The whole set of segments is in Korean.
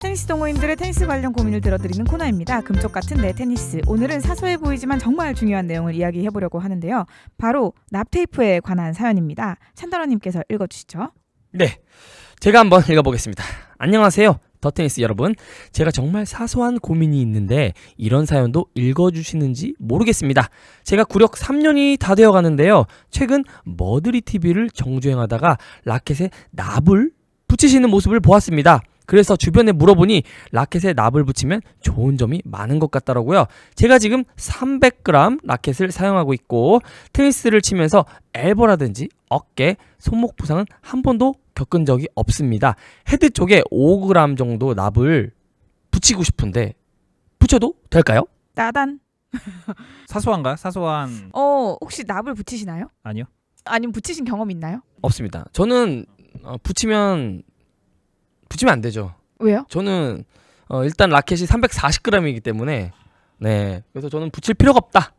테니스 동호인들의 테니스 관련 고민을 들어드리는 코너입니다. 금쪽 같은 내 테니스. 오늘은 사소해 보이지만 정말 중요한 내용을 이야기해보려고 하는데요. 바로 납테이프에 관한 사연입니다. 찬더러님께서 읽어주시죠. 네, 제가 한번 읽어보겠습니다. 안녕하세요, 더 테니스 여러분. 제가 정말 사소한 고민이 있는데 이런 사연도 읽어주시는지 모르겠습니다. 제가 구력 3년이 다 되어가는데요. 최근 머드리 TV를 정주행하다가 라켓에 납을 붙이시는 모습을 보았습니다. 그래서 주변에 물어보니 라켓에 납을 붙이면 좋은 점이 많은 것 같더라고요. 제가 지금 300g 라켓을 사용하고 있고 테니스를 치면서 엘보라든지 어깨, 손목 부상은 한 번도 겪은 적이 없습니다. 헤드 쪽에 5g 정도 납을 붙이고 싶은데 붙여도 될까요? 따단. 사소한가요? 사소한 혹시 납을 붙이시나요? 아니요. 아니면 붙이신 경험 있나요? 없습니다. 저는 붙이면 안 되죠. 왜요? 저는 일단 라켓이 340g이기 때문에 네, 그래서 저는 붙일 필요가 없다.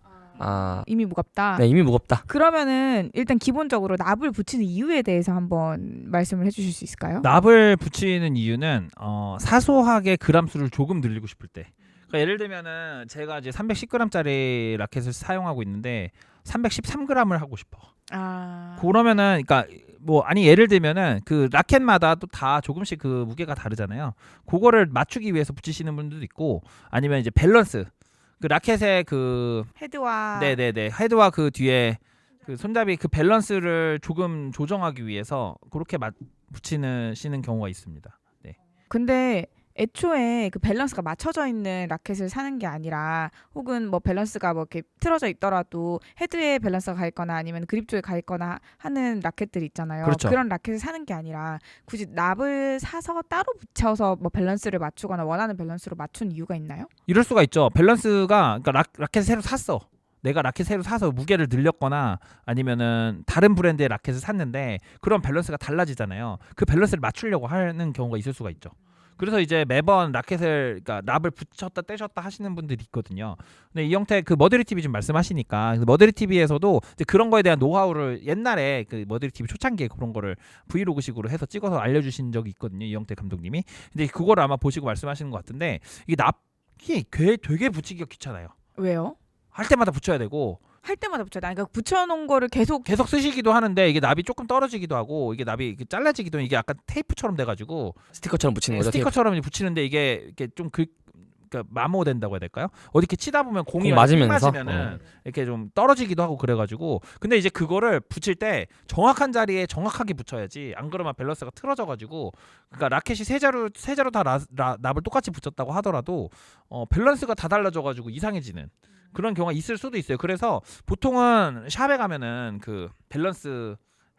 이미 무겁다. 네, 이미 무겁다. 그러면은 일단 기본적으로 납을 붙이는 이유에 대해서 한번 말씀을 해주실 수 있을까요? 납을 붙이는 이유는 사소하게 그람 수를 조금 늘리고 싶을 때. 그러니까 예를 들면은 제가 이제 310g짜리 라켓을 사용하고 있는데 313g을 하고 싶어. 그러면은 그러니까 예를 들면은 그 라켓마다 또 다 조금씩 그 무게가 다르잖아요. 그거를 맞추기 위해서 붙이시는 분들도 있고 아니면 이제 밸런스. 그 라켓의 그 헤드와 헤드와 그 뒤에 그 손잡이 그 밸런스를 조금 조정하기 위해서 그렇게 붙이시는 경우가 있습니다. 네. 근데 애초에 그 밸런스가 맞춰져 있는 라켓을 사는 게 아니라 혹은 뭐 밸런스가 뭐 이렇게 틀어져 있더라도 헤드에 밸런스가 가 있거나 아니면 그립 쪽에 가 있거나 하는 라켓들 있잖아요. 그렇죠. 그런 라켓을 사는 게 아니라 굳이 납을 사서 따로 붙여서 뭐 밸런스를 맞추거나 원하는 밸런스로 맞춘 이유가 있나요? 이럴 수가 있죠. 밸런스가 그러니까 라켓을 새로 샀어. 내가 라켓 새로 사서 무게를 늘렸거나 아니면은 다른 브랜드의 라켓을 샀는데 그런 밸런스가 달라지잖아요. 그 밸런스를 맞추려고 하는 경우가 있을 수가 있죠. 그래서 이제 매번 라켓을 그러니까 납을 붙였다 떼셨다 하시는 분들이 있거든요. 근데 이 형태 그 머드리 TV 지금 말씀하시니까 머드리 TV에서도 이제 그런 거에 대한 노하우를 옛날에 그 머드리 TV 초창기에 그런 거를 브이로그식으로 해서 찍어서 알려주신 적이 있거든요. 이 형태 감독님이. 근데 그거를 아마 보시고 말씀하시는 것 같은데 이게 납이 되게 붙이기가 귀찮아요. 왜요? 할 때마다 붙여야 되고 할 때마다 붙여야 돼. 그러니까 붙여놓은 거를 계속 쓰시기도 하는데 이게 납이 조금 떨어지기도 하고 이게 납이 잘라지기도 이게 약간 테이프처럼 돼가지고 스티커처럼 붙이는 거죠. 스티커처럼 붙이는데 이게 이렇게 좀 그러니까 마모된다고 해야 될까요? 어디 이렇게 치다 보면 공이 공 맞으면서? 맞으면은 이렇게 좀 떨어지기도 하고 그래가지고 근데 이제 그거를 붙일 때 정확한 자리에 정확하게 붙여야지 안 그러면 밸런스가 틀어져가지고 그러니까 라켓이 세 자루 다 납을 똑같이 붙였다고 하더라도 밸런스가 다 달라져가지고 이상해지는 그런 경우가 있을 수도 있어요. 그래서 보통은 샵에 가면은 그 밸런스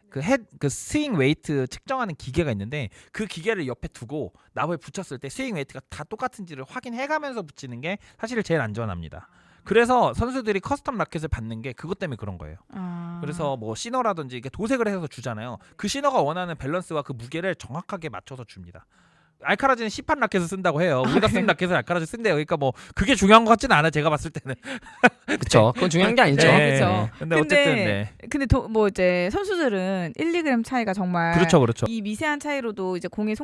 그 스윙 웨이트 측정하는 기계가 있는데 그 기계를 옆에 두고 납을 붙였을 때 스윙 웨이트가 다 똑같은지를 확인해가면서 붙이는 게 사실 제일 안전합니다. 그래서 선수들이 커스텀 라켓을 받는 게 그것 때문에 그런 거예요. 그래서 뭐 시너라든지 이게 도색을 해서 주잖아요. 그 시너가 원하는 밸런스와 그 무게를 정확하게 맞춰서 줍니다. 알카라즈는 시판 라켓을 쓴다고 해요. 우리가 쓴 라켓을 알카라즈 쓴대요. 그러니까 뭐 그게 중요한 것 같지는 않아요. 제가 봤을 때는. 그렇죠. 그건 중요한 게 아니죠. 네. 그렇죠. 근데 어쨌든 네. 근데 뭐 이제 선수들은 1, 2g 차이가 정말 그렇죠. 이 미세한 차이로도 이제 공의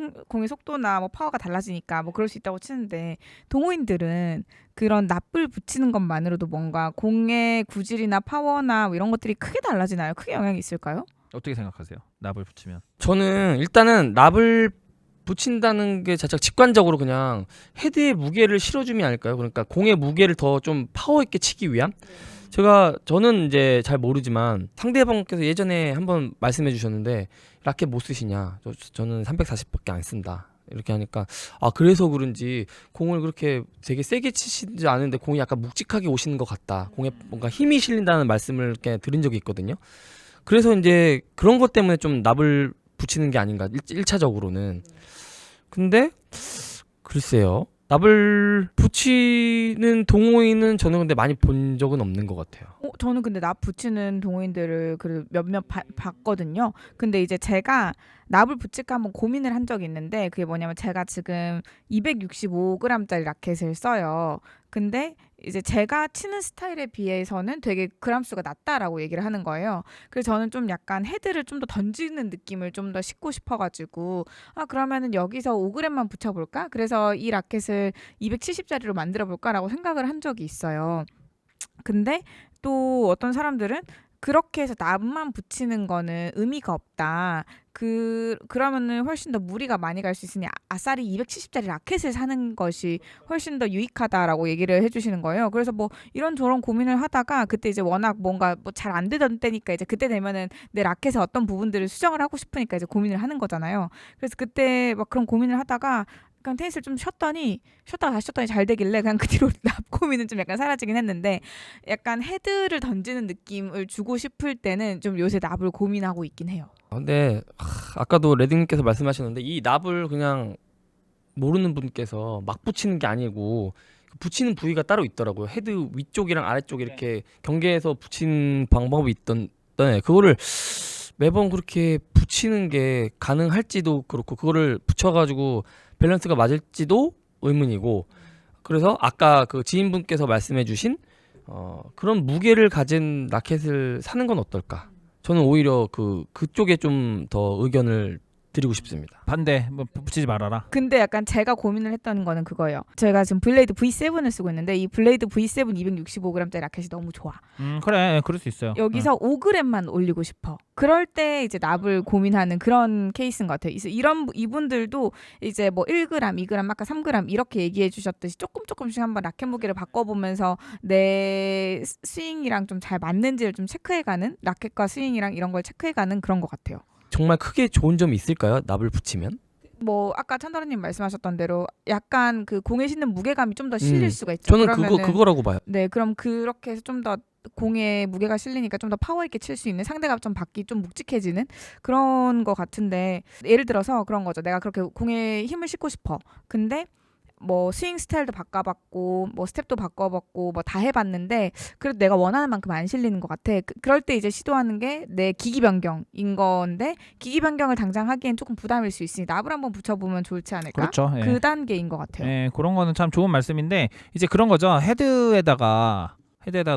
속도나 뭐 파워가 달라지니까 뭐 그럴 수 있다고 치는데 동호인들은 그런 납을 붙이는 것만으로도 뭔가 공의 구질이나 파워나 뭐 이런 것들이 크게 달라지나요? 크게 영향이 있을까요? 어떻게 생각하세요? 납을 붙이면? 저는 일단은 납을 붙인다는 게 살짝 직관적으로 그냥 헤드에 무게를 실어주면 아닐까요? 그러니까 공의 무게를 더 좀 파워 있게 치기 위한. 저는 이제 잘 모르지만 상대방께서 예전에 한번 말씀해 주셨는데 라켓 못 쓰시냐? 저는 340밖에 안 쓴다. 이렇게 하니까 그래서 그런지 공을 그렇게 되게 세게 치시지 않은데 공이 약간 묵직하게 오시는 것 같다. 공에 뭔가 힘이 실린다는 말씀을 이렇게 들은 적이 있거든요. 그래서 이제 그런 것 때문에 좀 납을 붙이는 게 아닌가 1차적으로는. 근데 글쎄요, 납을 붙이는 동호인은 저는 근데 많이 본 적은 없는 것 같아요. 저는 근데 납 붙이는 동호인들을 그래도 몇몇 봤거든요. 근데 이제 제가 납을 붙일까 한번 고민을 한 적이 있는데 그게 뭐냐면 제가 지금 265g짜리 라켓을 써요. 근데 이제 제가 치는 스타일에 비해서는 되게 그람 수가 낮다라고 얘기를 하는 거예요. 그래서 저는 좀 약간 헤드를 좀 더 던지는 느낌을 좀 더 싣고 싶어가지고 그러면은 여기서 5g만 붙여볼까? 그래서 이 라켓을 270짜리로 만들어볼까라고 생각을 한 적이 있어요. 근데 또 어떤 사람들은 그렇게 해서 납만 붙이는 거는 의미가 없다. 그러면은 훨씬 더 무리가 많이 갈 수 있으니 아싸리 270짜리 라켓을 사는 것이 훨씬 더 유익하다라고 얘기를 해주시는 거예요. 그래서 뭐 이런저런 고민을 하다가 그때 이제 워낙 뭔가 뭐 잘 안 되던 때니까 이제 그때 되면은 내 라켓의 어떤 부분들을 수정을 하고 싶으니까 이제 고민을 하는 거잖아요. 그래서 그때 막 그런 고민을 하다가 그냥 테니스를 좀 쉬었다가 다시 쉬었더니 잘 되길래 그냥 그 뒤로 납 고민은 좀 약간 사라지긴 했는데 약간 헤드를 던지는 느낌을 주고 싶을 때는 좀 요새 납을 고민하고 있긴 해요. 근데 아까도 레딩님께서 말씀하셨는데 이 납을 그냥 모르는 분께서 막 붙이는 게 아니고 붙이는 부위가 따로 있더라고요. 헤드 위쪽이랑 아래쪽 이렇게 경계해서 붙이는 방법이 있던데 그거를 매번 그렇게 붙이는 게 가능할지도 그렇고 그거를 붙여가지고 밸런스가 맞을지도 의문이고 그래서 아까 그 지인분께서 말씀해주신 그런 무게를 가진 라켓을 사는 건 어떨까? 저는 오히려 그쪽에 좀 더 의견을 드리고 싶습니다. 반대. 뭐 붙이지 말아라. 근데 약간 제가 고민을 했던 거는 그거예요. 제가 지금 블레이드 V7을 쓰고 있는데 이 블레이드 V7 265g짜리 라켓이 너무 좋아. 그래. 그럴 수 있어요. 여기서 5g만 올리고 싶어. 그럴 때 이제 납을 고민하는 그런 케이스인 것 같아요. 이분들도 이제 뭐 1g, 2g, 아까 3g 이렇게 얘기해 주셨듯이 조금씩 한번 라켓 무게를 바꿔보면서 내 스윙이랑 좀 잘 맞는지를 좀 체크해가는 라켓과 스윙이랑 이런 걸 체크해가는 그런 것 같아요. 정말 크게 좋은 점이 있을까요? 납을 붙이면? 뭐 아까 찬다라님 말씀하셨던 대로 약간 그 공에 싣는 무게감이 좀 더 실릴 수가 있죠. 저는 그러면은, 그거라고 봐요. 네, 그럼 그렇게 해서 좀 더 공에 무게가 실리니까 좀 더 파워 있게 칠 수 있는 상대가 좀 받기 좀 묵직해지는 그런 거 같은데 예를 들어서 그런 거죠. 내가 그렇게 공에 힘을 싣고 싶어. 근데 뭐 스윙 스타일도 바꿔봤고 뭐 스텝도 바꿔봤고 뭐 다 해봤는데 그래도 내가 원하는 만큼 안 실리는 것 같아. 그럴 때 이제 시도하는 게 내 기기 변경인 건데 기기 변경을 당장 하기엔 조금 부담일 수 있으니 납을 한번 붙여보면 좋지 않을까? 그렇죠. 예. 그 단계인 것 같아요. 예, 그런 거는 참 좋은 말씀인데 이제 그런 거죠. 헤드에다가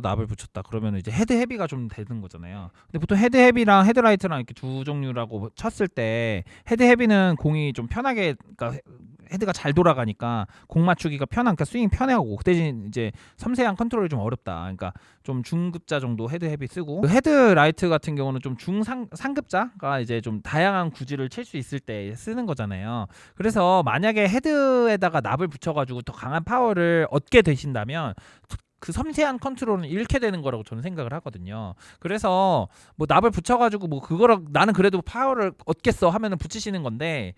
납을 붙였다. 그러면 이제 헤드 헤비가 좀 되는 거잖아요. 근데 보통 헤드 헤비랑 헤드라이트랑 이렇게 두 종류라고 쳤을 때 헤드 헤비는 공이 좀 편하게 그러니까 헤드가 잘 돌아가니까 공 맞추기가 그러니까 스윙이 편하고 그 대신 이제 섬세한 컨트롤이 좀 어렵다. 그러니까 좀 중급자 정도 헤드 헤비 쓰고 그 헤드라이트 같은 경우는 좀 상급자가 이제 좀 다양한 구질을 칠 수 있을 때 쓰는 거잖아요. 그래서 만약에 헤드에다가 납을 붙여가지고 더 강한 파워를 얻게 되신다면 그 섬세한 컨트롤은 잃게 되는 거라고 저는 생각을 하거든요. 그래서 뭐 납을 붙여가지고 뭐 그거를 나는 그래도 파워를 얻겠어 하면은 붙이시는 건데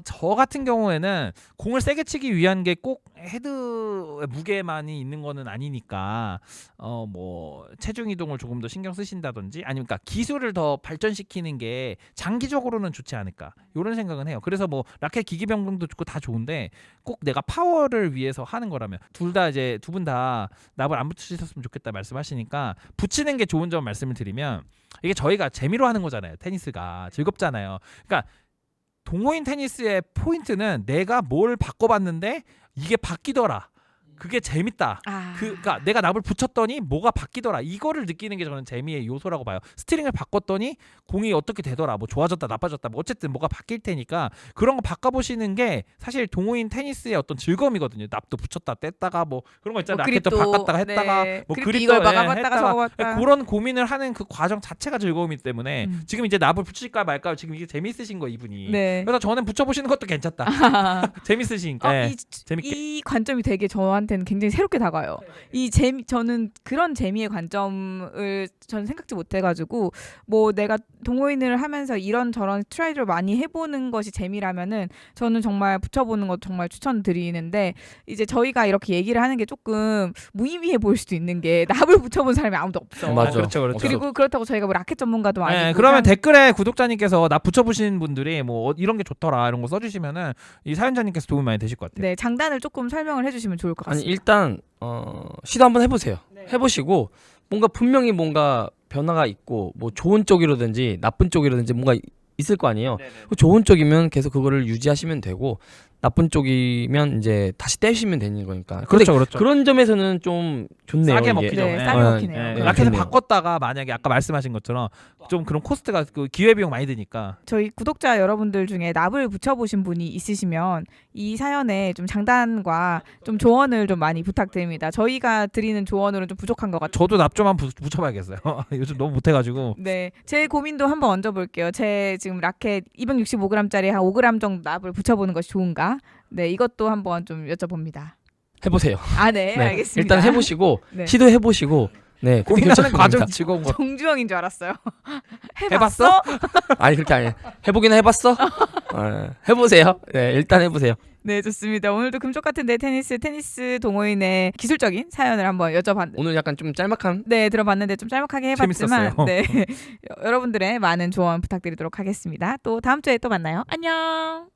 저 같은 경우에는 공을 세게 치기 위한 게 꼭 헤드의 무게만이 있는 거는 아니니까 뭐 체중 이동을 조금 더 신경 쓰신다든지 아니면 그러니까 기술을 더 발전시키는 게 장기적으로는 좋지 않을까 이런 생각은 해요. 그래서 뭐 라켓 기기 변경도 좋고 다 좋은데 꼭 내가 파워를 위해서 하는 거라면 두 분 다 납을 안 붙이셨으면 좋겠다 말씀하시니까 붙이는 게 좋은 점 말씀을 드리면 이게 저희가 재미로 하는 거잖아요. 테니스가 즐겁잖아요. 그러니까 동호인 테니스의 포인트는 내가 뭘 바꿔봤는데 이게 바뀌더라. 그게 재밌다. 그러니까 내가 납을 붙였더니 뭐가 바뀌더라. 이거를 느끼는 게 저는 재미의 요소라고 봐요. 스트링을 바꿨더니 공이 어떻게 되더라. 뭐 좋아졌다, 나빠졌다. 뭐 어쨌든 뭐가 바뀔 테니까 그런 거 바꿔보시는 게 사실 동호인 테니스의 어떤 즐거움이거든요. 납도 붙였다, 뗐다가 뭐 그런 거 있잖아요. 뭐 라켓도 바꿨다가 했다가 네. 뭐 그립도 그립도 이걸 막아봤다가 했다가 접어봤다가. 그런 고민을 하는 그 과정 자체가 즐거움이기 때문에 지금 이제 납을 붙일까 말까 지금 이게 재밌으신 거 이분이. 네. 그래서 저는 붙여보시는 것도 괜찮다. 재밌으시니까. 네. 재밌게. 이 관점이 되게 저한테는 굉장히 새롭게 다가요. 저는 그런 재미의 관점을 저는 생각지 못해가지고 뭐 내가 동호인을 하면서 이런 저런 트라이를 많이 해보는 것이 재미라면은 저는 정말 붙여보는 것 정말 추천드리는데 이제 저희가 이렇게 얘기를 하는 게 조금 무의미해 보일 수도 있는 게 납을 붙여본 사람이 아무도 없어. 맞아. 그렇죠, 그렇죠. 그리고 그렇다고 저희가 뭐 라켓 전문가도 아니고. 네, 그러면 댓글에 구독자님께서 나 붙여보신 분들이 뭐 이런 게 좋더라 이런 거 써주시면은 이 사연자님께서 도움이 많이 되실 것 같아요. 네, 장단을 조금 설명을 해주시면 좋을 것 아니 같습니다. 일단 시도 한번 해보세요. 해보시고 분명히 뭔가 변화가 있고 뭐 좋은 쪽이라든지 나쁜 쪽이라든지 뭔가 있을 거 아니에요. 그 좋은 쪽이면 계속 그거를 유지하시면 되고 나쁜 쪽이면 이제 다시 떼시면 되는 거니까. 근데 그렇죠, 그렇죠. 그런 점에서는 좀 좋네요. 싸게 이게. 먹히죠. 네, 네. 싸게 네. 먹히네요. 네, 네, 라켓을 좋네요. 바꿨다가 만약에 아까 말씀하신 것처럼 좀 그런 코스트가 그 기회 비용 많이 드니까. 저희 구독자 여러분들 중에 납을 붙여보신 분이 있으시면 이 사연에 좀 장단과 좀 조언을 좀 많이 부탁드립니다. 저희가 드리는 조언으로는 좀 부족한 것 같아요. 저도 납 좀 한번 붙여봐야겠어요. 요즘 너무 못해가지고. 네, 제 고민도 한번 얹어볼게요. 제 지금 라켓 265g짜리 한 5g 정도 납을 붙여보는 것이 좋은가? 네, 이것도 한번 좀 여쭤봅니다. 해보세요. 아, 네, 네, 알겠습니다. 일단 해보시고 네. 시도해보시고 네 그렇게 고민하는 결정합니다. 과정이 즐거운 거. 정주영인 줄 알았어요. 해봤어? 아니 그렇게 아니 해보긴 해봤어? 해보세요. 네 일단 해보세요. 네, 좋습니다. 오늘도 금쪽 같은데 테니스 동호인의 기술적인 사연을 한번 여쭤봤는데 오늘 약간 좀 짤막한 네, 들어봤는데 좀 짤막하게 해봤지만 재밌었어요. 네, 여러분들의 많은 조언 부탁드리도록 하겠습니다. 또 다음 주에 또 만나요. 안녕.